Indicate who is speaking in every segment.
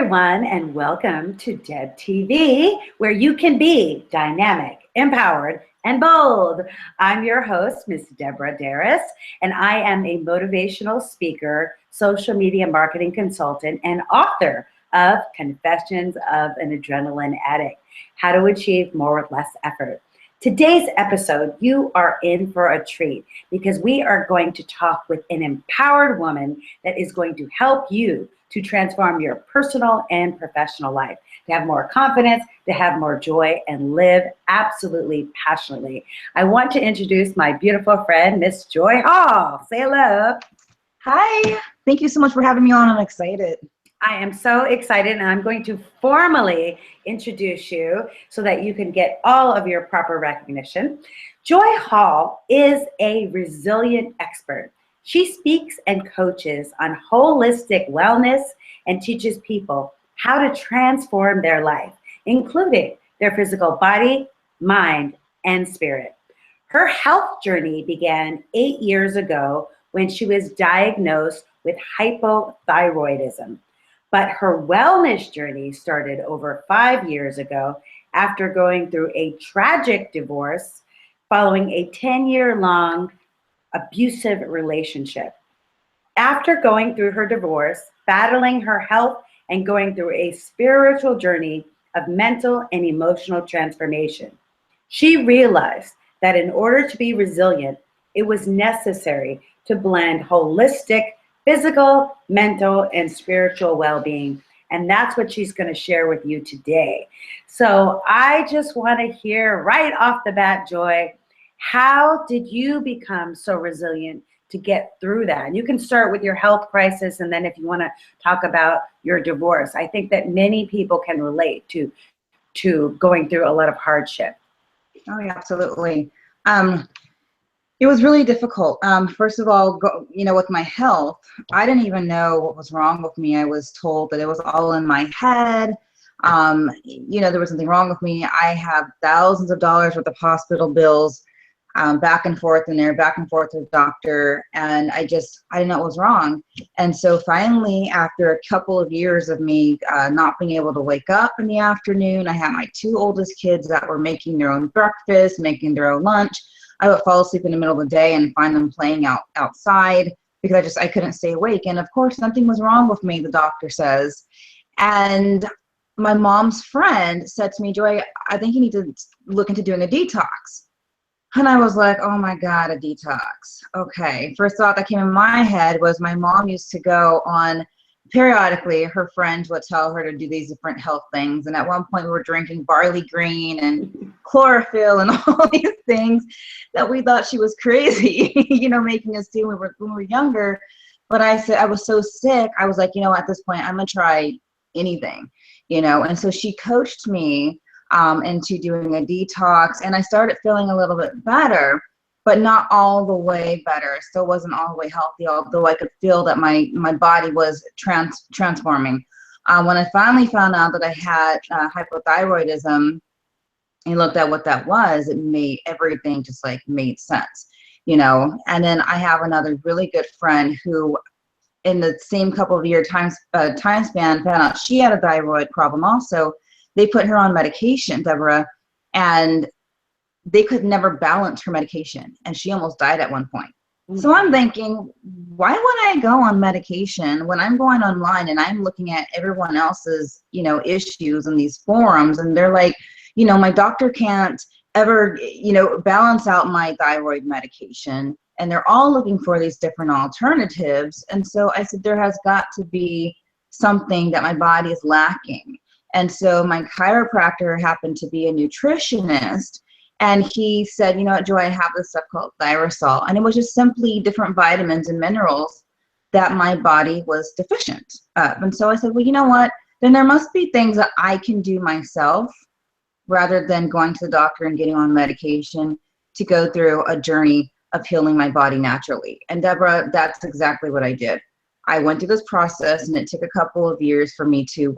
Speaker 1: everyone, and welcome to Deb TV, where you can be dynamic, empowered, and bold. I'm your host, Miss Deborah Deras, and I am a motivational speaker, social media marketing consultant, and author of Confessions of an Adrenaline Addict: How to Achieve More with Less Effort. Today's episode, you are in for a treat because we are going to talk with an empowered woman that is going to help you to transform your personal and professional life, to have more confidence, to have more joy, and live absolutely passionately. I want to introduce my beautiful friend, Miss Joi Hall. Say hello.
Speaker 2: Hi. Thank you so much for having me on. I'm excited.
Speaker 1: I am so excited, and I'm going to formally introduce you so that you can get all of your proper recognition. Joi Hall is a resilient expert. She speaks and coaches on holistic wellness and teaches people how to transform their life, including their physical body, mind, and spirit. Her health journey began 8 years ago when she was diagnosed with hypothyroidism. But her wellness journey started over 5 years ago after going through a tragic divorce following a 10-year-long abusive relationship. After going through her divorce, battling her health, and going through a spiritual journey of mental and emotional transformation, she realized that in order to be resilient, it was necessary to blend holistic physical, mental, and spiritual well-being. And that's what she's going to share with you today. So I just want to hear right off the bat, Joi, how did you become so resilient to get through that? And you can start with your health crisis, and then if you want to talk about your divorce. I think that many people can relate to going through a lot of hardship.
Speaker 2: Oh, yeah, absolutely. It was really difficult. First of all, with my health, I didn't even know what was wrong with me. I was told that it was all in my head. There was something wrong with me. I have thousands of dollars worth of hospital bills, back and forth to the doctor, and I didn't know what was wrong. And so finally, after a couple of years of me not being able to wake up in the afternoon, I had my two oldest kids that were making their own breakfast, making their own lunch. I would fall asleep in the middle of the day and find them playing outside because I couldn't stay awake. And of course, something was wrong with me, the doctor says. And my mom's friend said to me, Joi, I think you need to look into doing a detox. And I was like, oh my God, a detox. Okay. First thought that came in my head was my mom used to go on, periodically, her friends would tell her to do these different health things. And at one point we were drinking barley green and chlorophyll and all these things that we thought she was crazy, making us do when we were younger. But I said, I was so sick. I was like, at this point, I'm going to try anything, And so she coached me into doing a detox, and I started feeling a little bit better, but not all the way better. Still wasn't all the way healthy, although I could feel that my body was transforming. When I finally found out that I had hypothyroidism and looked at what that was, it made everything just made sense, And then I have another really good friend who, in the same couple of year time span, found out she had a thyroid problem also. They put her on medication, Deborah, and they could never balance her medication, and she almost died at one point. Mm-hmm. So I'm thinking, why would I go on medication when I'm going online and I'm looking at everyone else's, issues in these forums, and they're like, my doctor can't ever, balance out my thyroid medication, and they're all looking for these different alternatives. And so I said, there has got to be something that my body is lacking. And so my chiropractor happened to be a nutritionist, and he said, what, Joi, I have this stuff called Thyroxol. And it was just simply different vitamins and minerals that my body was deficient of. And so I said, well, you know what? Then there must be things that I can do myself rather than going to the doctor and getting on medication to go through a journey of healing my body naturally. And Deborah, that's exactly what I did. I went through this process, and it took a couple of years for me to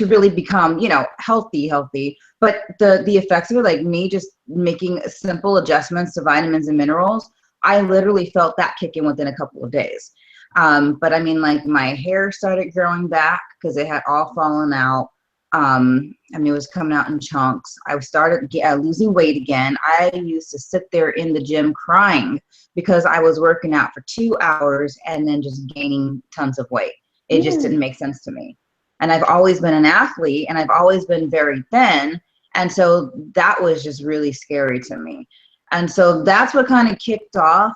Speaker 2: really become, healthy. But the effects of it, me just making simple adjustments to vitamins and minerals, I literally felt that kick in within a couple of days. But I mean, like, my hair started growing back because it had all fallen out. I mean, it was coming out in chunks. I started losing weight again. I used to sit there in the gym crying because I was working out for 2 hours and then just gaining tons of weight. It just didn't make sense to me. And I've always been an athlete, and I've always been very thin. And so that was just really scary to me. And so that's what kind of kicked off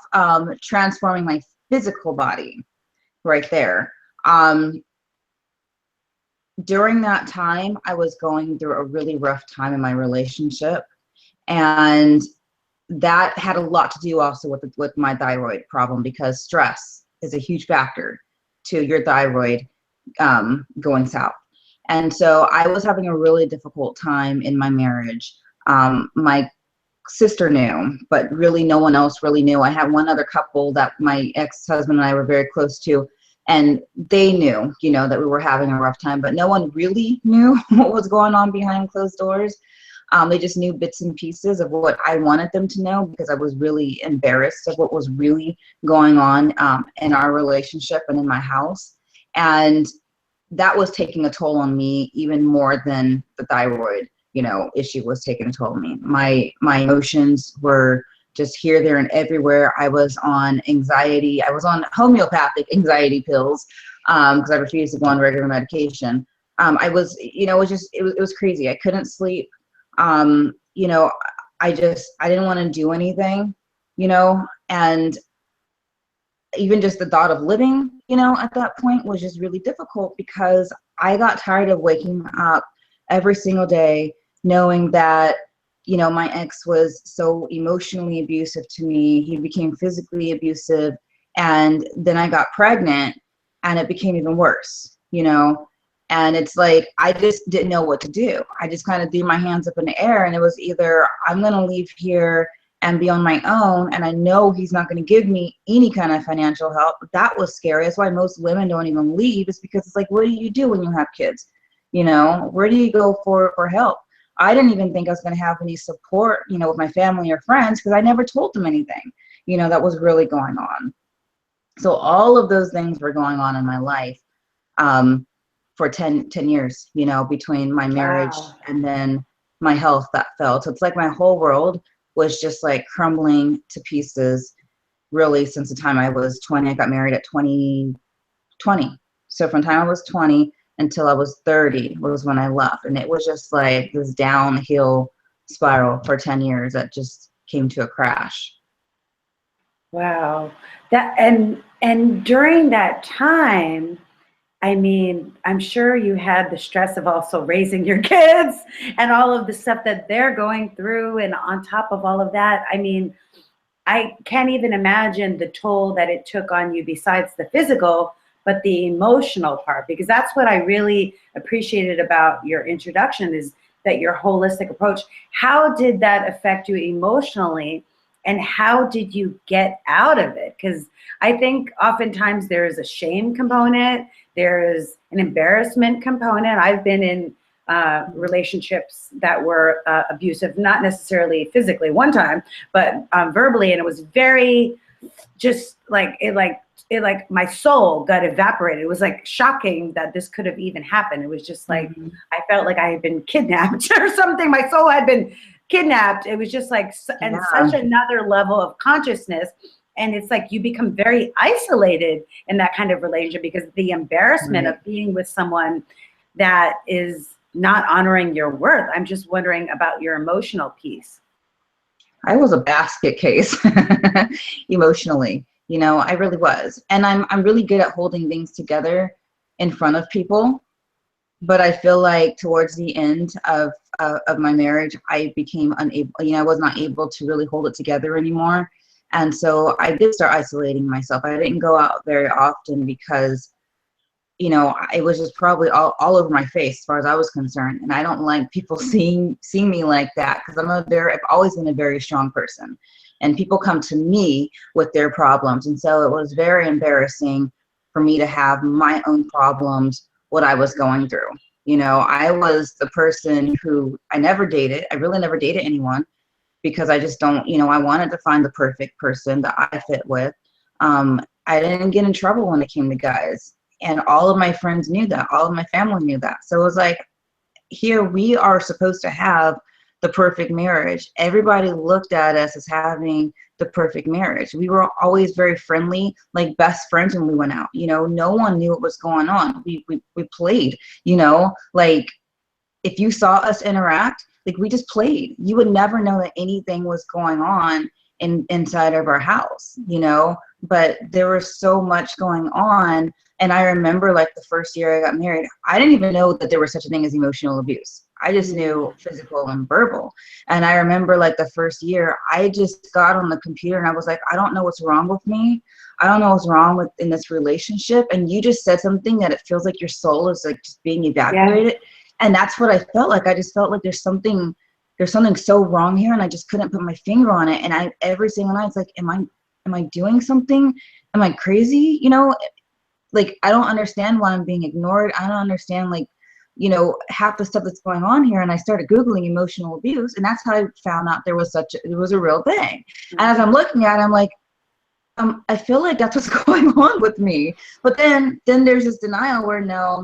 Speaker 2: transforming my physical body right there. During that time, I was going through a really rough time in my relationship, and that had a lot to do also with my thyroid problem, because stress is a huge factor to your thyroid going south. And so I was having a really difficult time in my marriage. My sister knew, but really no one else really knew. I had one other couple that my ex-husband and I were very close to, and they knew, you know, that we were having a rough time, but no one really knew what was going on behind closed doors. They just knew bits and pieces of what I wanted them to know, because I was really embarrassed of what was really going on in our relationship and in my house. And that was taking a toll on me even more than the thyroid, you know, issue was taking a toll on me. My emotions were just here, there, and everywhere. I was on anxiety. I was on homeopathic anxiety pills because I refused to go on regular medication. I was, you know, it was crazy. I couldn't sleep. You know, I didn't want to do anything, you know, and even just the thought of living, you know, at that point was just really difficult, because I got tired of waking up every single day knowing that, you know, my ex was so emotionally abusive to me. He became physically abusive. And then I got pregnant and it became even worse, you know. And it's like, I just didn't know what to do. I just kind of threw my hands up in the air, and it was either I'm going to leave here and be on my own, and I know he's not going to give me any kind of financial help. That was scary. That's why most women don't even leave, is because it's like, what do you do when you have kids? You know, where do you go for help? I didn't even think I was going to have any support, you know, with my family or friends, because I never told them anything, you know, that was really going on. So all of those things were going on in my life for 10 years, you know, between my marriage and then my health that fell. So it's like my whole world was just like crumbling to pieces, really, since the time I was 20. I got married at 20. So from the time I was 20 until I was 30 was when I left. And it was just like this downhill spiral for 10 years that just came to a crash.
Speaker 1: Wow. That and during that time, I mean, I'm sure you had the stress of also raising your kids and all of the stuff that they're going through. And on top of all of that, I mean, I can't even imagine the toll that it took on you besides the physical, but the emotional part, because that's what I really appreciated about your introduction, is that your holistic approach. How did that affect you emotionally, and how did you get out of it? Because I think oftentimes there is a shame component, there is an embarrassment component. I've been in relationships that were abusive, not necessarily physically one time, but verbally, and it was very just like like my soul got evaporated. It was like shocking that this could have even happened. It was just like, I felt like I had been kidnapped or something. My soul had been kidnapped. It was just like, and such another level of consciousness. And it's like you become very isolated in that kind of relationship, because the embarrassment of being with someone that is not honoring your worth. I'm just wondering about your emotional piece.
Speaker 2: I was a basket case emotionally, you know, I really was. And I'm really good at holding things together in front of people. But I feel like towards the end of my marriage, I became unable, you know, I was not able to really hold it together anymore. And so I did start isolating myself. I didn't go out very often because, you know, it was just probably all over my face as far as I was concerned. And I don't like people seeing me like that, because I've always been a very strong person. And people come to me with their problems. And so it was very embarrassing for me to have my own problems, what I was going through. You know, I was the person who I never dated. I really never dated anyone, because I just don't, you know, I wanted to find the perfect person that I fit with. I didn't get in trouble when it came to guys. And all of my friends knew that. All of my family knew that. So it was like, here we are supposed to have the perfect marriage. Everybody looked at us as having the perfect marriage. We were always very friendly, like best friends when we went out. You know, no one knew what was going on. We played, you know, like if you saw us interact, like we just played. You would never know that anything was going on inside of our house, you know, but there was so much going on. And I remember like the first year I got married, I didn't even know that there was such a thing as emotional abuse. I just knew physical and verbal. And I remember like the first year, I just got on the computer and I was like, I don't know what's wrong with me. I don't know what's wrong with in this relationship. And you just said something that it feels like your soul is like just being evacuated. Yeah. And that's what I felt like. I just felt like there's something so wrong here, and I just couldn't put my finger on it. And every single night it's like, am I doing something? Am I crazy? You know, like I don't understand why I'm being ignored. I don't understand, like, you know, half the stuff that's going on here. And I started Googling emotional abuse, and that's how I found out there was a real thing. And as I'm looking at it, I'm like, I feel like that's what's going on with me. But then there's this denial where no,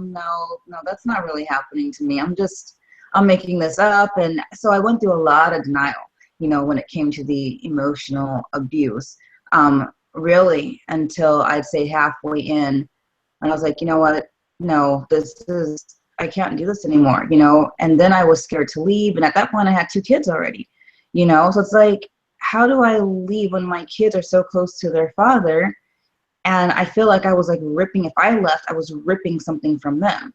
Speaker 2: that's not really happening to me. I'm making this up. And so I went through a lot of denial, you know, when it came to the emotional abuse, really until I'd say halfway in. And I was like, you know what? No, I can't do this anymore, you know? And then I was scared to leave. And at that point I had 2 kids already, you know? So it's like, how do I leave when my kids are so close to their father? And I feel like I was like if I left, I was ripping something from them.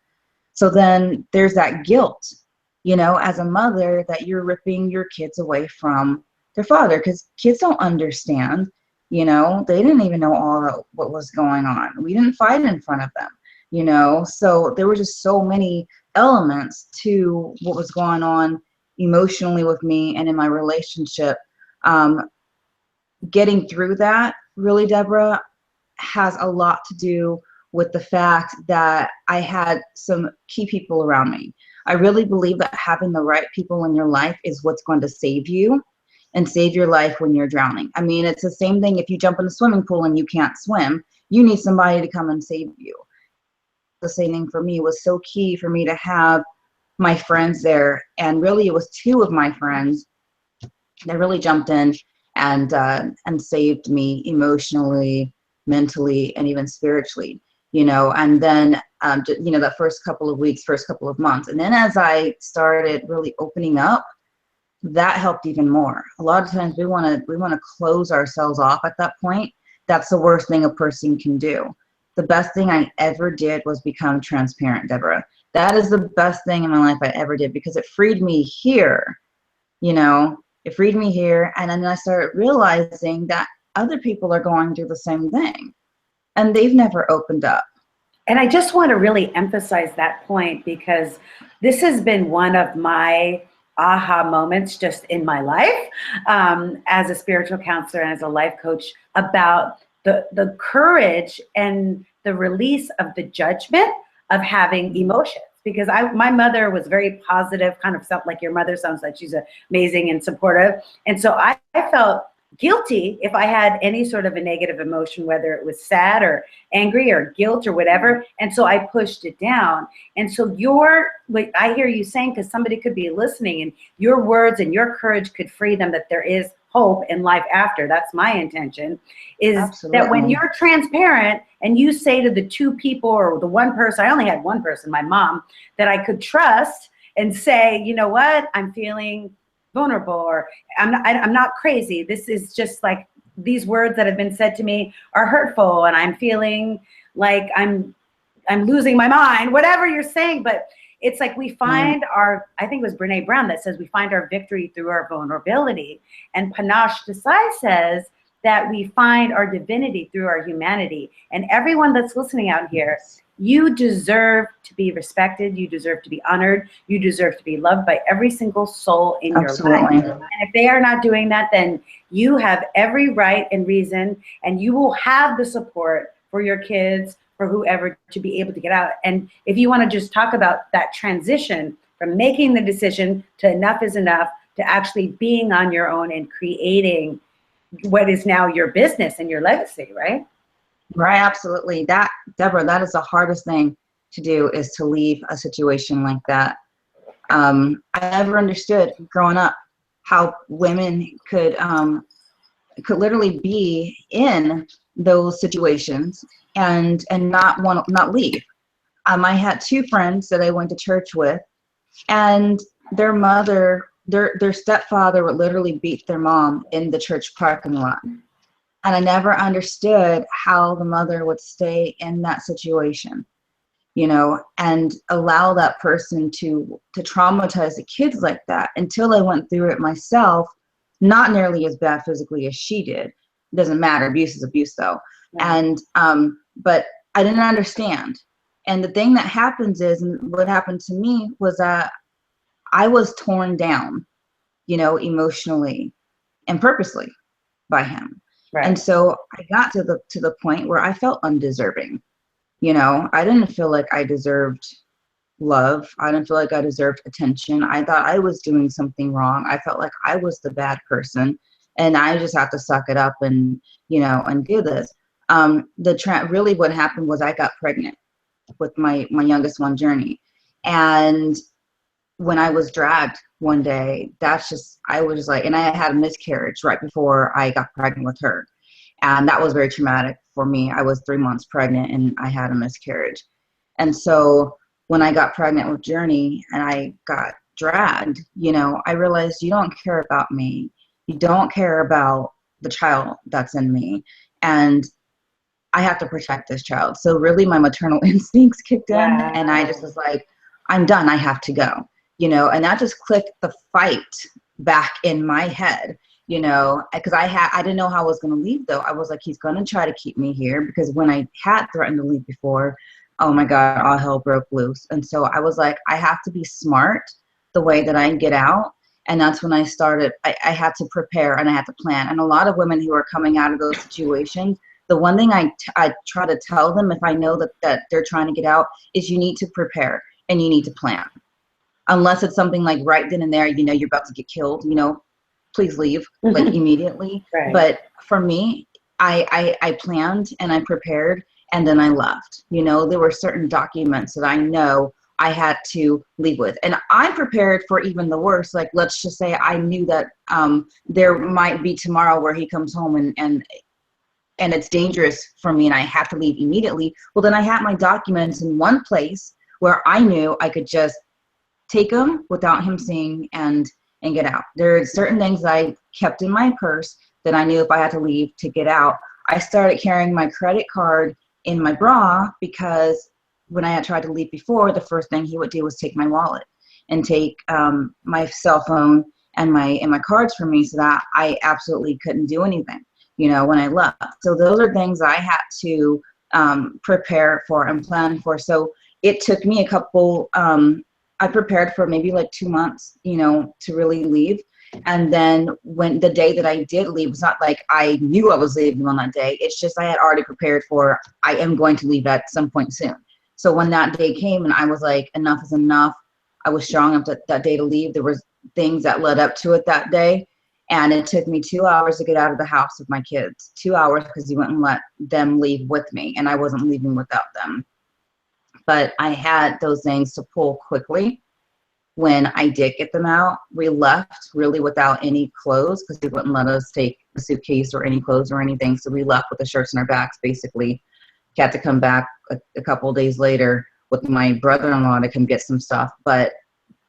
Speaker 2: So then there's that guilt, you know, as a mother, that you're ripping your kids away from their father, because kids don't understand, you know, they didn't even know all what was going on. We didn't fight in front of them, you know, so there were just so many elements to what was going on emotionally with me and in my relationship. Getting through that, really, Deborah, has a lot to do with the fact that I had some key people around me. I really believe that having the right people in your life is what's going to save you and save your life when you're drowning. I mean, it's the same thing if you jump in a swimming pool and you can't swim, you need somebody to come and save you. The same thing for me. It was so key for me to have my friends there. And really, it was 2 of my friends that really jumped in and saved me emotionally, mentally, and even spiritually, you know. And then, you know, that first couple of weeks, first couple of months. And then as I started really opening up, that helped even more. A lot of times we want to close ourselves off at that point. That's the worst thing a person can do. The best thing I ever did was become transparent, Deborah. That is the best thing in my life I ever did, because it freed me here, you know. It freed me here, and then I started realizing that other people are going through the same thing, and they've never opened up.
Speaker 1: And I just want to really emphasize that point, because this has been one of my aha moments just in my life as a spiritual counselor and as a life coach, about the courage and the release of the judgment of having emotions. Because my mother was very positive, kind of felt like your mother sounds like she's amazing and supportive. And so I felt guilty if I had any sort of a negative emotion, whether it was sad or angry or guilt or whatever. And so I pushed it down. And so what I hear you saying, because somebody could be listening, and your words and your courage could free them, that there is hope in life after. That's my intention, is Absolutely. That when you're transparent and you say to the 2 people or the 1 person, I only had 1 person, my mom, that I could trust, and say, you know what, I'm feeling vulnerable, or I'm not crazy. This is just like, these words that have been said to me are hurtful, and I'm feeling like I'm losing my mind, whatever you're saying. But it's like we find I think it was Brene Brown that says we find our victory through our vulnerability. And Panache Desai says that we find our divinity through our humanity. And everyone that's listening out here, you deserve to be respected. You deserve to be honored. You deserve to be loved by every single soul in
Speaker 2: Absolutely.
Speaker 1: your life. And if they are not doing that, then you have every right and reason, and you will have the support for your kids, for whoever, to be able to get out. And if you want to just talk about that transition from making the decision to enough is enough, to actually being on your own and creating what is now your business and your legacy, right?
Speaker 2: Right, absolutely. That, Deborah, that is the hardest thing to do, is to leave a situation like that. I never understood growing up how women could literally be in those situations and not leave. I had two friends that I went to church with, and their mother, their stepfather would literally beat their mom in the church parking lot. And I never understood how the mother would stay in that situation, and allow that person to traumatize the kids like that, until I went through it myself. Not nearly as bad physically as she did. It doesn't matter. Abuse is abuse, though.
Speaker 1: Right.
Speaker 2: And but I didn't understand. And the thing that happens is, and what happened to me was that I was torn down, emotionally and purposely by him. And
Speaker 1: Right.
Speaker 2: so I got to the point where I felt undeserving. I didn't feel like I deserved love. I didn't feel like I deserved attention. I thought I was doing something wrong. I felt like I was the bad person, and I just have to suck it up and do this. Really what happened was I got pregnant with my youngest one, Journey. And when I was dragged one day, I was like, and I had a miscarriage right before I got pregnant with her. And that was very traumatic for me. I was 3 months pregnant and I had a miscarriage. And so when I got pregnant with Journey and I got dragged, I realized, you don't care about me. You don't care about the child that's in me. And I have to protect this child. So really my maternal instincts kicked in, and I just
Speaker 1: Wow.
Speaker 2: was like, I'm done. I have to go, and that just clicked the fight back in my head, because I didn't know how I was going to leave, though. I was like, he's going to try to keep me here, because when I had threatened to leave before, oh my God, all hell broke loose. And so I was like, I have to be smart the way that I get out. And that's when I started, I had to prepare and I had to plan. And a lot of women who are coming out of those situations, the one thing I try to tell them, if I know that they're trying to get out, is you need to prepare and you need to plan. Unless it's something like right then and there, you're about to get killed, please leave, like immediately.
Speaker 1: Right.
Speaker 2: But for me, I planned and I prepared, and then I left. There were certain documents that I know I had to leave with. And I prepared for even the worst. Like, let's just say I knew that there might be tomorrow where he comes home and it's dangerous for me and I have to leave immediately. Well, then I had my documents in one place where I knew I could just take them without him seeing and get out. There are certain things that I kept in my purse that I knew if I had to leave to get out. I started carrying my credit card in my bra, because when I had tried to leave before, the first thing he would do was take my wallet and take my cell phone and my cards from me, so that I absolutely couldn't do anything, when I left. So those are things I had to prepare for and plan for. So it took me I prepared for maybe like 2 months, to really leave. And then when the day that I did leave, it's not like I knew I was leaving on that day. It's just I had already prepared for, I am going to leave at some point soon. So when that day came and I was like, enough is enough, I was strong enough that day to leave. There was things that led up to it that day. And it took me 2 hours to get out of the house with my kids. 2 hours, because he wouldn't let them leave with me, and I wasn't leaving without them. But I had those things to pull quickly. When I did get them out, we left really without any clothes, because he wouldn't let us take a suitcase or any clothes or anything. So we left with the shirts in our backs, basically. Had to come back a couple of days later with my brother-in-law to come get some stuff. But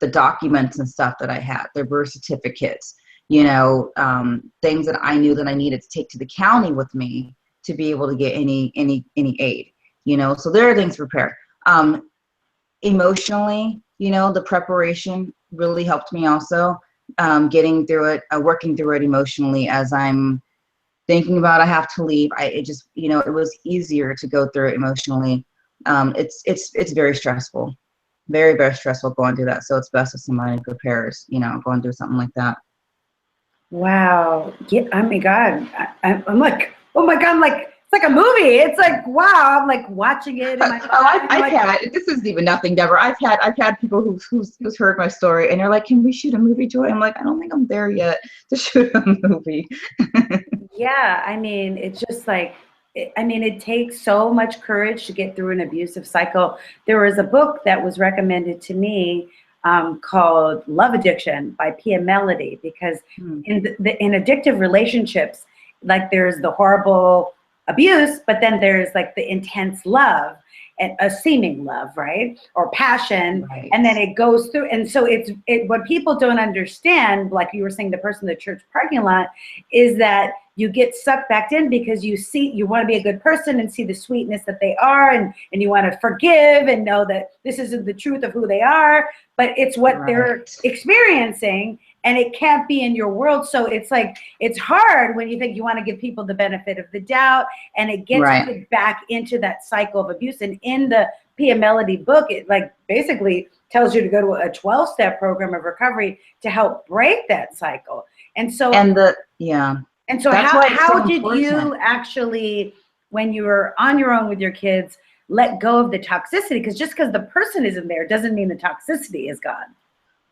Speaker 2: the documents and stuff that I had, the birth certificates, things that I knew that I needed to take to the county with me to be able to get any aid, So there are things prepared. Emotionally, the preparation really helped me also, getting through it, working through it emotionally as I'm thinking about I have to leave. It just, it was easier to go through it emotionally. It's very stressful, very, very stressful going through that. So it's best if somebody prepares, going through something like that.
Speaker 1: Wow. Yeah, oh my God. I'm like, oh my God, I'm like, it's like a movie. It's like, wow. I'm like watching it in my mind.
Speaker 2: I've had, this isn't even nothing, Deborah. I've had people who's heard my story and they're like, can we shoot a movie, Joi? I'm like, I don't think I'm there yet to shoot a movie.
Speaker 1: Yeah, I mean, it's just like, I mean, it takes so much courage to get through an abusive cycle. There was a book that was recommended to me called Love Addiction by Pia Melody, because in addictive relationships, like there's the horrible abuse, but then there's like the intense love and a seeming love, right? Or passion.
Speaker 2: Right.
Speaker 1: And then it goes through. And so what people don't understand, like you were saying, the person in the church parking lot, is that you get sucked back in because you want to be a good person and see the sweetness that they are, and you want to forgive and know that this isn't the truth of who they are, but it's what they're experiencing, and it can't be in your world. So it's like, it's hard when you think you want to give people the benefit of the doubt, and it gets you back into that cycle of abuse. And in the Pia Melody book, it like basically tells you to go to a 12-step program of recovery to help break that cycle. And so, and so how did you actually, when you were on your own with your kids, let go of the toxicity? Because just because the person isn't there doesn't mean the toxicity is gone.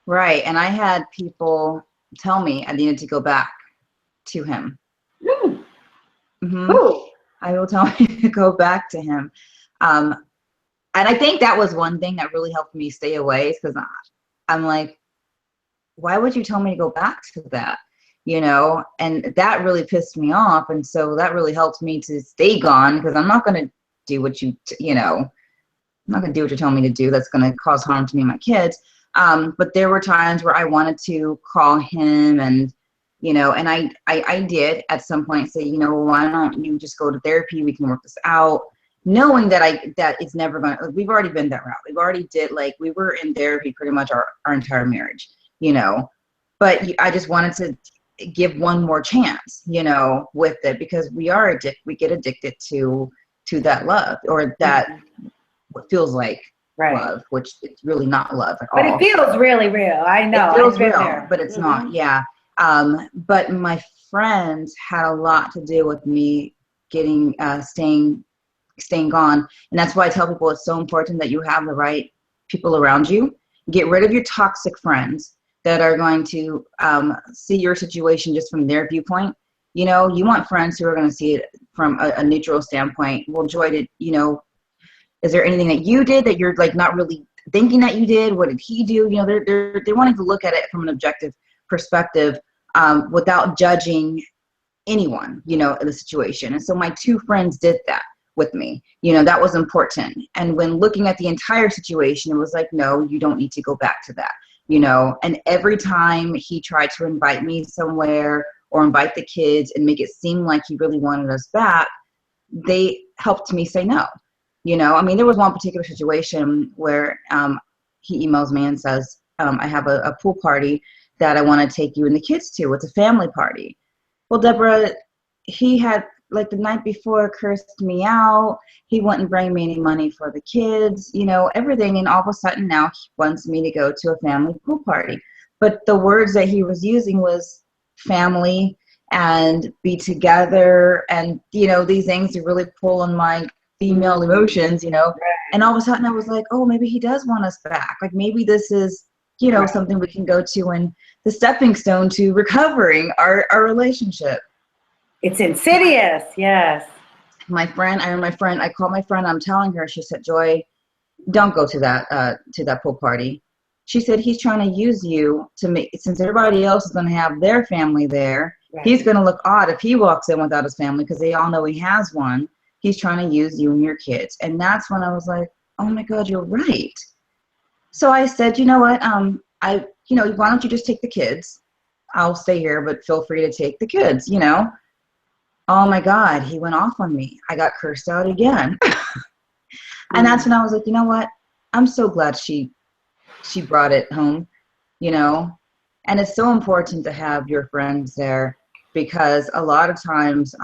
Speaker 2: Right. And I had people tell me I needed to go back to him. I will tell me to go back to him. And I think that was one thing that really helped me stay away, because I'm like, why would you tell me to go back to that? You know, and that really pissed me off. And so that really helped me to stay gone, because I'm not going to do what I'm not going to do what you're telling me to do. That's going to cause harm to me and my kids. But there were times where I wanted to call him, and, you know, and I did at some point say, you know, why don't you just go to therapy? We can work this out, knowing that it's never going to, we've already been that route. We've already we were in therapy pretty much our entire marriage, you know, but I just wanted to give one more chance, you know, with it, because we get addicted to that love, or that what feels like love, which it's really not love at all.
Speaker 1: But it feels really real. I know.
Speaker 2: It feels real, but it's not. Yeah. But my friends had a lot to do with me getting staying gone, and that's why I tell people it's so important that you have the right people around you. Get rid of your toxic friends that are going to see your situation just from their viewpoint. You know, you want friends who are going to see it from a neutral standpoint. Well, Joi, is there anything that you did that you're like not really thinking that you did? What did he do? You know, they're wanting to look at it from an objective perspective, without judging anyone, you know, in the situation. And so my two friends did that with me. You know, that was important. And when looking at the entire situation, it was like, no, you don't need to go back to that. You know, and every time he tried to invite me somewhere or invite the kids and make it seem like he really wanted us back, they helped me say no. You know, I mean, there was one particular situation where he emails me and says, I have a pool party that I want to take you and the kids to. It's a family party. Well, Deborah, he had, like, the night before cursed me out. He wouldn't bring me any money for the kids, you know, everything. And all of a sudden now he wants me to go to a family pool party. But the words that he was using was family and be together. And, you know, these things that really pull on my female emotions, you know. And all of a sudden I was like, oh, maybe he does want us back. Like, maybe this is, you know, something we can go to, and the stepping stone to recovering our relationship.
Speaker 1: It's insidious, yes.
Speaker 2: I called my friend, I'm telling her, she said, Joi, don't go to that pool party. She said, he's trying to use you to make, since everybody else is going to have their family there, he's going to look odd if he walks in without his family, because they all know he has one. He's trying to use you and your kids. And that's when I was like, oh my God, you're right. So I said, you know what, why don't you just take the kids? I'll stay here, but feel free to take the kids, you know. Oh my God, he went off on me. I got cursed out again. And that's when I was like, you know what? I'm so glad she brought it home, you know. And it's so important to have your friends there, because a lot of times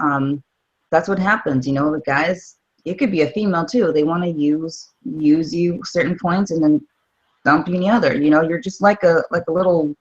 Speaker 2: that's what happens, you know. The guys, it could be a female too. They want to use you certain points and then dump you in the other. You know, you're just like a little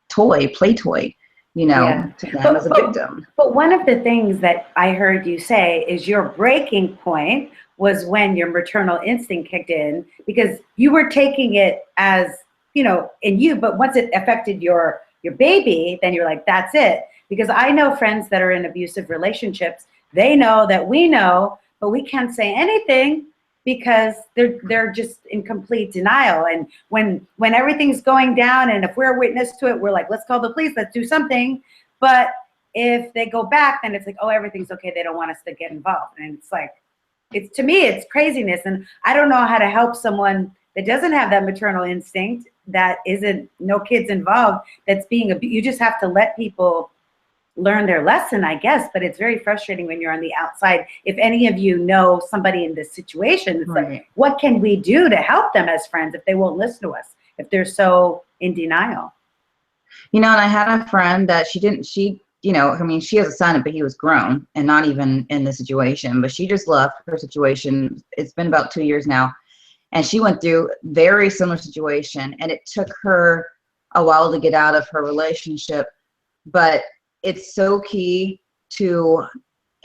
Speaker 2: play toy. You know, to them as a victim.
Speaker 1: But one of the things that I heard you say is your breaking point was when your maternal instinct kicked in, because you were taking it as, you know, in you, but once it affected your baby, then you're like, that's it. Because I know friends that are in abusive relationships they know that we know, but we can't say anything because they're just in complete denial. And when everything's going down, and if we're a witness to it, we're like, let's call the police, let's do something. But if they go back, then it's like, oh, everything's okay, they don't want us to get involved. And it's like, it's, to me, it's craziness. And I don't know how to help someone that doesn't have that maternal instinct, that isn't, no kids involved, that's being abused. You just have to let people learn their lesson, I guess. But it's very frustrating when you're on the outside. If any of you know somebody in this situation, it's like, what can we do to help them as friends if they won't listen to us, if they're so in denial?
Speaker 2: You know, and I had a friend that you know, I mean, she has a son, but he was grown and not even in the situation, but she just left her situation. It's been about 2 years now. And she went through very similar situation, and it took her a while to get out of her relationship. But it's so key to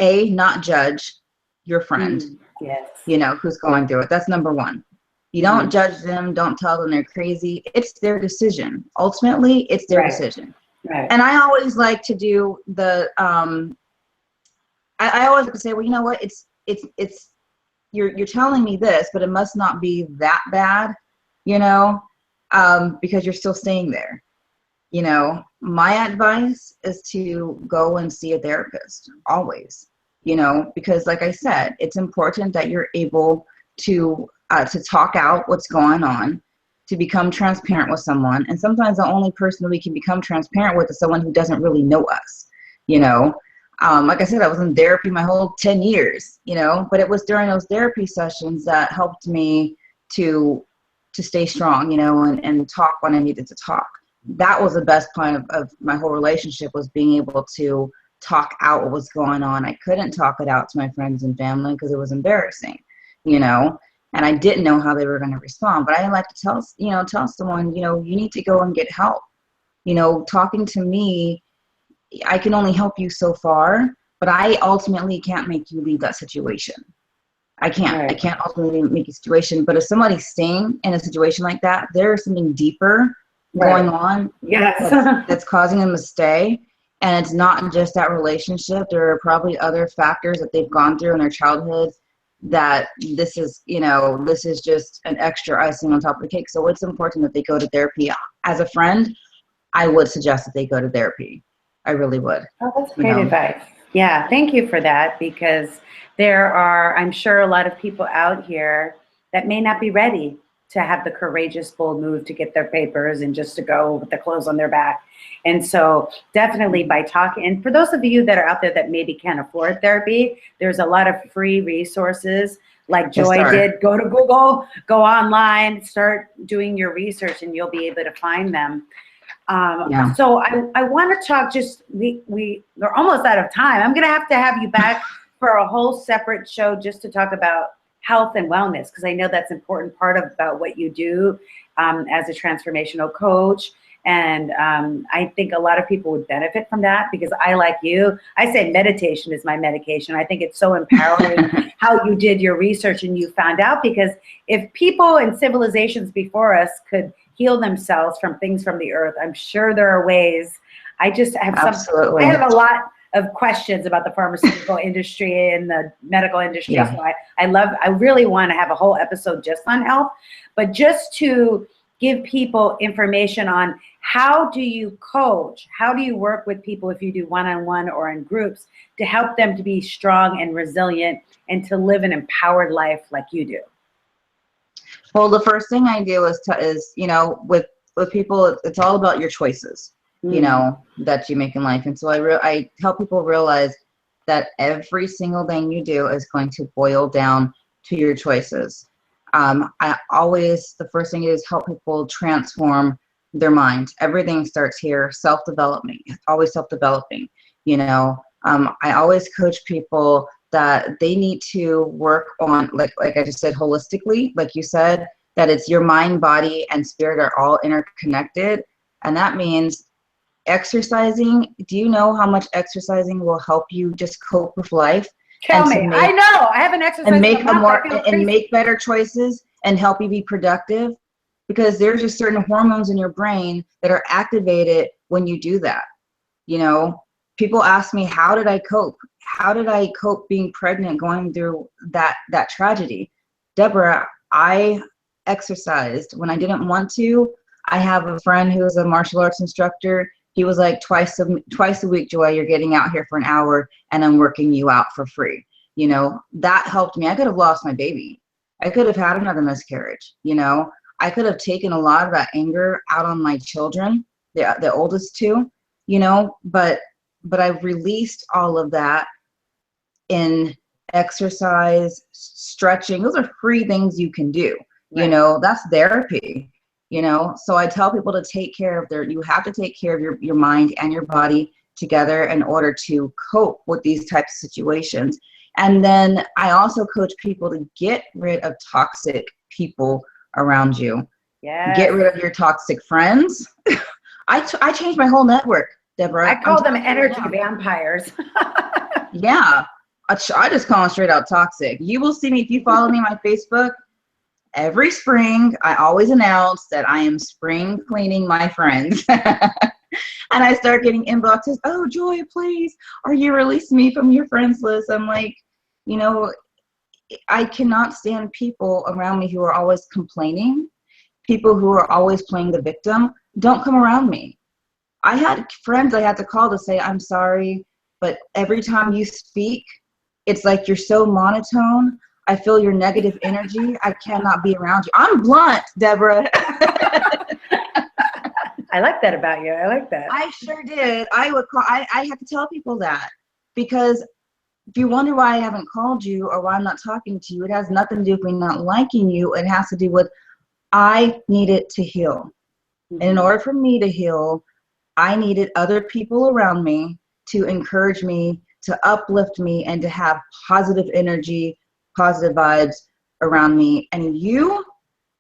Speaker 2: not judge your friend,
Speaker 1: yes,
Speaker 2: you know, who's going through it. That's number one. You don't judge them. Don't tell them they're crazy. It's their decision. Ultimately, it's their decision.
Speaker 1: Right.
Speaker 2: And I always like to do the, I always like to say, well, you know what? It's you're telling me this, but it must not be that bad, you know, because you're still staying there. You know, my advice is to go and see a therapist always, you know, because like I said, it's important that you're able to talk out what's going on, to become transparent with someone. And sometimes the only person that we can become transparent with is someone who doesn't really know us, you know. Like I said, I was in therapy my whole 10 years, you know, but it was during those therapy sessions that helped me to stay strong, you know, and talk when I needed to talk. That was the best part of my whole relationship, was being able to talk out what was going on. I couldn't talk it out to my friends and family because it was embarrassing, you know, and I didn't know how they were going to respond. But I like to tell someone, you know, you need to go and get help. You know, talking to me, I can only help you so far, but I ultimately can't make you leave that situation. I can't.
Speaker 1: Right.
Speaker 2: I can't ultimately make a situation. But if somebody's staying in a situation like that, there's something deeper going on that's causing them to stay. And it's not just that relationship. There are probably other factors that they've gone through in their childhood that this is just an extra icing on top of the cake. So it's important that they go to therapy. As a friend, I would suggest that they go to therapy. I really would.
Speaker 1: Oh, that's great advice. Yeah, thank you for that, because there are, I'm sure, a lot of people out here that may not be ready to have the courageous, bold move to get their papers and just to go with the clothes on their back. And so definitely by talking, and for those of you that are out there that maybe can't afford therapy, there's a lot of free resources like Joi did. Go to Google, go online, start doing your research, and you'll be able to find them. So I want to talk, we're almost out of time. I'm going to have you back for a whole separate show just to talk about health and wellness, because I know that's an important part about what you do as a transformational coach. And I think a lot of people would benefit from that, because I, like you, I say meditation is my medication. I think it's so empowering how you did your research and you found out, because if people and civilizations before us could heal themselves from things from the earth, I'm sure there are ways. I just have I have a lot of questions about the pharmaceutical industry and the medical industry. So I really want to have a whole episode just on health, but just to give people information on how do you coach, how do you work with people if you do one-on-one or in groups to help them to be strong and resilient and to live an empowered life like you do.
Speaker 2: Well, the first thing I do is you know, with people, it's all about your choices, you know, that you make in life. And so I help people realize that every single thing you do is going to boil down to your choices. The first thing is help people transform their mind. Everything starts here, self-development, always self-developing, you know. I always coach people that they need to work on, like I just said, holistically, like you said, that it's your mind, body, and spirit are all interconnected. And that means exercising. Do you know how much exercising will help you just cope with life?
Speaker 1: Tell me. I know. I haven't exercised
Speaker 2: and make better choices and help you be productive, because there's just certain hormones in your brain that are activated when you do that. You know, people ask me, how did I cope? how did I cope being pregnant, going through that tragedy? Deborah, I exercised when I didn't want to. I have a friend who is a martial arts instructor. He was like, twice a week, Joi, you're getting out here for an hour and I'm working you out for free. You know, that helped me. I could have lost my baby. I could have had another miscarriage. You know, I could have taken a lot of that anger out on my children, the oldest two, you know, but I've released all of that in exercise, stretching. Those are free things you can do. Right. You know, that's therapy, you know. So I tell people to take care of you have to take care of your mind and your body together in order to cope with these types of situations. And then I also coach people to get rid of toxic people around you.
Speaker 1: Yeah.
Speaker 2: Get rid of your toxic friends. I changed my whole network, Deborah.
Speaker 1: I call them energy vampires.
Speaker 2: Yeah. I just call them straight out toxic. You will see me, if you follow me on my Facebook, every spring, I always announce that I am spring cleaning my friends. And I start getting inboxes, oh, Joi, please, are you releasing me from your friends list? I'm like, you know, I cannot stand people around me who are always complaining, people who are always playing the victim. Don't come around me. I had friends I had to call to say, I'm sorry, but every time you speak, it's like you're so monotone. I feel your negative energy. I cannot be around you. I'm blunt, Deborah.
Speaker 1: I like that about you. I like that.
Speaker 2: I sure did. I have to tell people that, because if you wonder why I haven't called you or why I'm not talking to you, it has nothing to do with me not liking you. It has to do with I needed to heal. Mm-hmm. And in order for me to heal, I needed other people around me to encourage me, to uplift me, and to have positive energy, positive vibes around me. And you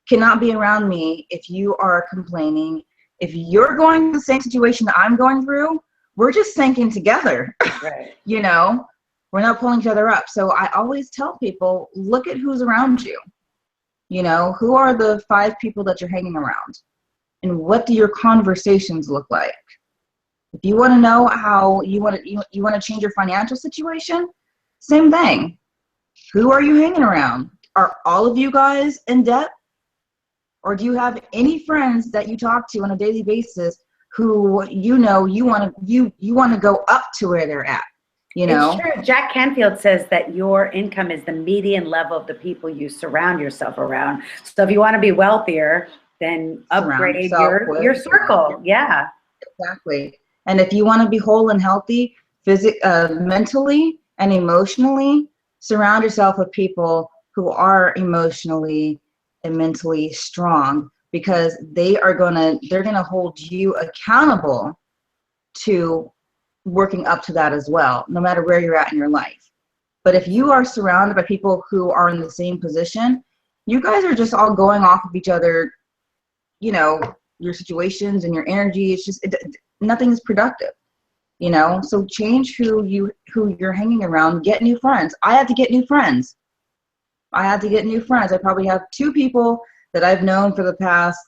Speaker 2: cannot be around me if you are complaining. If you're going through the same situation that I'm going through, we're just sinking together. Right. You know, we're not pulling each other up. So I always tell people, look at who's around you. You know, who are the 5 people that you're hanging around? And what do your conversations look like? If you want to know how you want to change your financial situation, same thing. Who are you hanging around? Are all of you guys in debt? Or do you have any friends that you talk to on a daily basis who you know you want to go up to where they're at? You know?
Speaker 1: It's true. Jack Canfield says that your income is the median level of the people you surround yourself around. So if you want to be wealthier, then upgrade your circle. Yeah.
Speaker 2: Exactly. And if you want to be whole and healthy, mentally and emotionally, surround yourself with people who are emotionally and mentally strong, because they're gonna hold you accountable to working up to that as well, no matter where you're at in your life. But if you are surrounded by people who are in the same position, you guys are just all going off of each other, you know, your situations and your energy. It's just nothing is productive, you know. So change who you're hanging around. Get new friends. I had to get new friends. I probably have 2 people that I've known for the past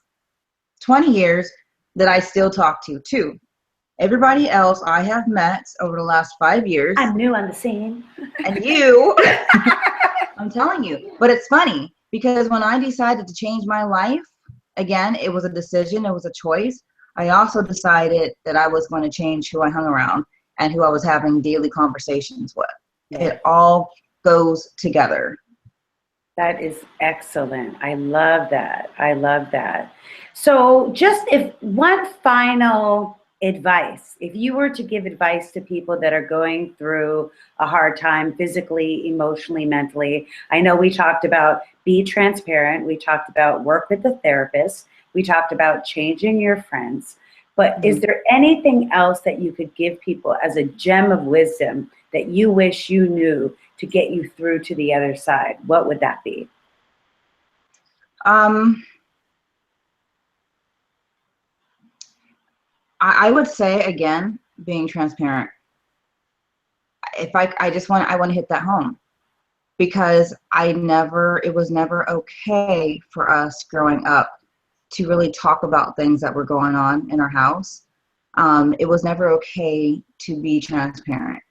Speaker 2: 20 years that I still talk to, 2. Everybody else I have met over the last 5 years.
Speaker 1: I'm new on the scene.
Speaker 2: And you, I'm telling you. But it's funny, because when I decided to change my life, again, it was a decision, it was a choice. I also decided that I was going to change who I hung around and who I was having daily conversations with. Yeah. It all goes together.
Speaker 1: That is excellent. I love that. I love that. So just if one final advice, if you were to give advice to people that are going through a hard time physically, emotionally, mentally, I know we talked about be transparent. We talked about work with a therapist. We talked about changing your friends. But is there anything else that you could give people as a gem of wisdom that you wish you knew to get you through to the other side? What would that be?
Speaker 2: I would say, again, being transparent. I want to hit that home, because it was never okay for us growing up to really talk about things that were going on in our house. It was never okay to be transparent.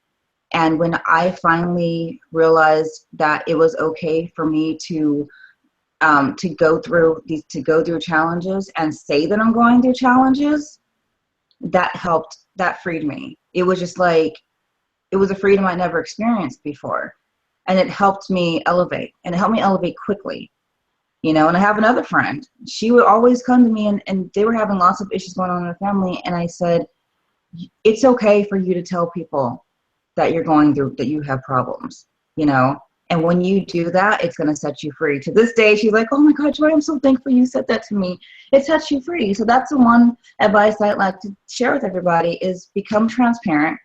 Speaker 2: And when I finally realized that it was okay for me to go through challenges and say that I'm going through challenges, that helped. That freed me. It was just like, it was a freedom I never experienced before. And it helped me elevate, and it helped me elevate quickly. You know, and I have another friend. She would always come to me, and they were having lots of issues going on in their family. And I said, it's okay for you to tell people that you're going through, that you have problems, you know? And when you do that, it's going to set you free. To this day, she's like, oh my God, Joi, I'm so thankful you said that to me. It sets you free. So that's the one advice I'd like to share with everybody is become transparent,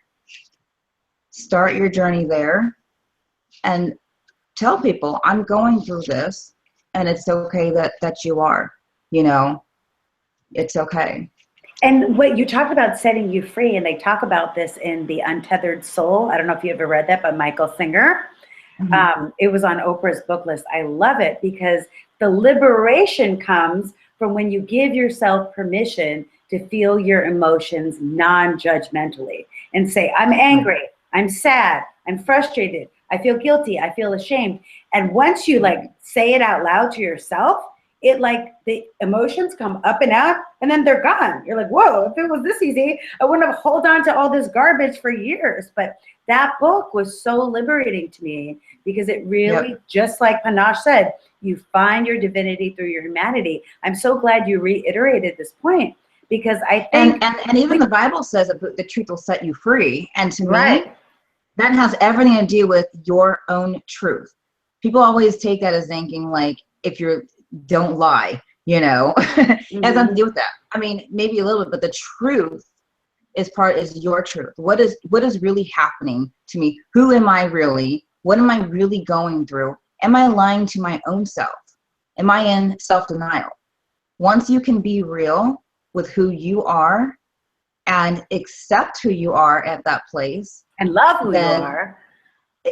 Speaker 2: start your journey there, and tell people, I'm going through this. And it's okay that you are, you know, it's okay.
Speaker 1: And what you talked about setting you free, and they talk about this in The Untethered Soul. I don't know if you ever read that by Michael Singer.
Speaker 2: Mm-hmm.
Speaker 1: It was on Oprah's book list. I love it because the liberation comes from when you give yourself permission to feel your emotions non-judgmentally and say, I'm angry, I'm sad, I'm frustrated, I feel guilty, I feel ashamed. And once you like say it out loud to yourself, it like the emotions come up and out and then they're gone. You're like, whoa, if it was this easy, I wouldn't have held on to all this garbage for years. But that book was so liberating to me because it really, just like Panache said, you find your divinity through your humanity. I'm so glad you reiterated this point because I think-
Speaker 2: And even the Bible says that the truth will set you free. And to
Speaker 1: right.
Speaker 2: me, that has everything to do with your own truth. People always take that as thinking like, if you're, don't lie, you know, it has nothing to do with that. I mean, maybe a little bit, but the truth is your truth. What is really happening to me? Who am I really? What am I really going through? Am I lying to my own self? Am I in self-denial? Once you can be real with who you are and accept who you are at that place,
Speaker 1: and love who you are,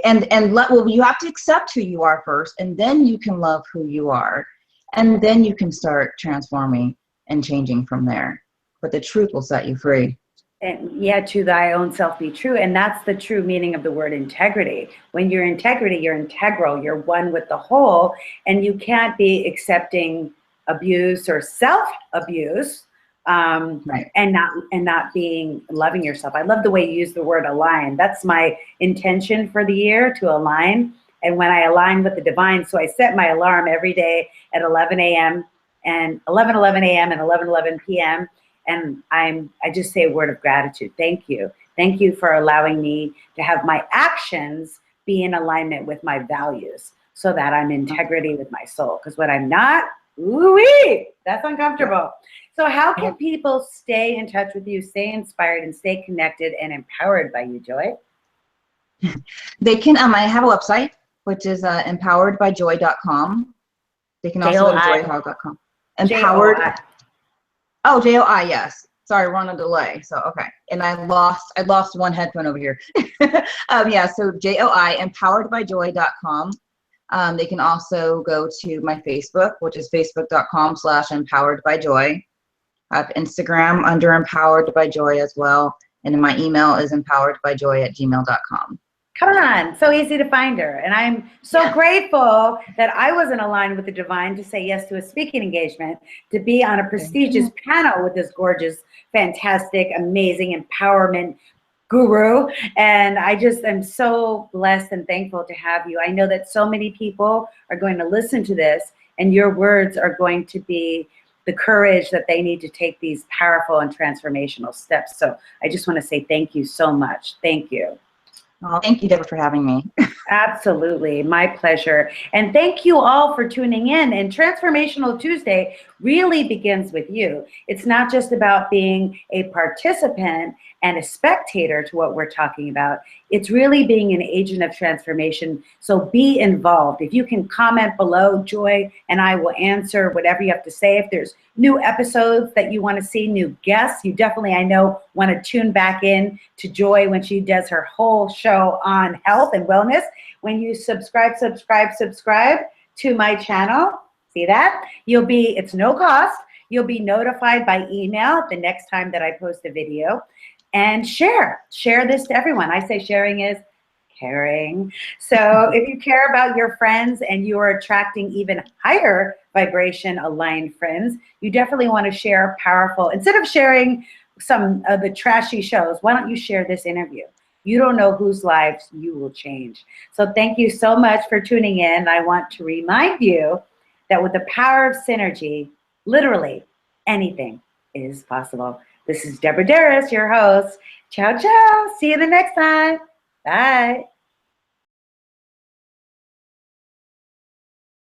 Speaker 2: well, you have to accept who you are first, and then you can love who you are, and then you can start transforming and changing from there. But the truth will set you free.
Speaker 1: And yeah, to thy own self be true. And that's the true meaning of the word integrity. When you're integrity, you're integral, you're one with the whole, and you can't be accepting abuse or self-abuse
Speaker 2: Right.
Speaker 1: and not being loving yourself. I love the way you use the word align. That's my intention for the year, to align. And when I align with the divine, so I set my alarm every day at 11 a.m. and 11:11 a.m. and 11:11 p.m. And I just say a word of gratitude. Thank you. Thank you for allowing me to have my actions be in alignment with my values so that I'm in integrity with my soul. Because when I'm not, ooh-wee, that's uncomfortable. So how can people stay in touch with you, stay inspired, and stay connected and empowered by you, Joi?
Speaker 2: They can, I have a website, which is empoweredbyjoi.com. They can also go to joihall.com. Empowered. Oh, Joi, yes. Sorry, we're on a delay. So, okay. And I lost one headphone over here. Yeah, so Joi, empoweredbyjoi.com. They can also go to my Facebook, which is facebook.com/empoweredbyjoi. I have Instagram under Empowered by Joi as well. And my email is empoweredbyjoi@gmail.com.
Speaker 1: Come on, so easy to find her. And I'm so grateful that I was in aligned with the divine to say yes to a speaking engagement, to be on a prestigious panel with this gorgeous, fantastic, amazing empowerment guru. And I just am so blessed and thankful to have you. I know that so many people are going to listen to this, and your words are going to be the courage that they need to take these powerful and transformational steps. So I just want to say thank you so much. Thank you.
Speaker 2: Oh, thank you, Deborah, for having me.
Speaker 1: Absolutely, my pleasure. And thank you all for tuning in. And Transformational Tuesday really begins with you. It's not just about being a participant and a spectator to what we're talking about. It's really being an agent of transformation. So be involved. If you can comment below, Joi and I will answer whatever you have to say. If there's new episodes that you want to see, new guests, you definitely, I know, want to tune back in to Joi when she does her whole show on health and wellness. When you subscribe to my channel, see that? It's no cost. You'll be notified by email the next time that I post a video. And share this to everyone. I say sharing is caring. So if you care about your friends and you are attracting even higher vibration aligned friends, you definitely want to share powerful, instead of sharing some of the trashy shows, why don't you share this interview? You don't know whose lives you will change. So thank you so much for tuning in. I want to remind you that with the power of synergy, literally anything is possible. This is Deborah Deras, your host. Ciao, ciao. See you the next time. Bye.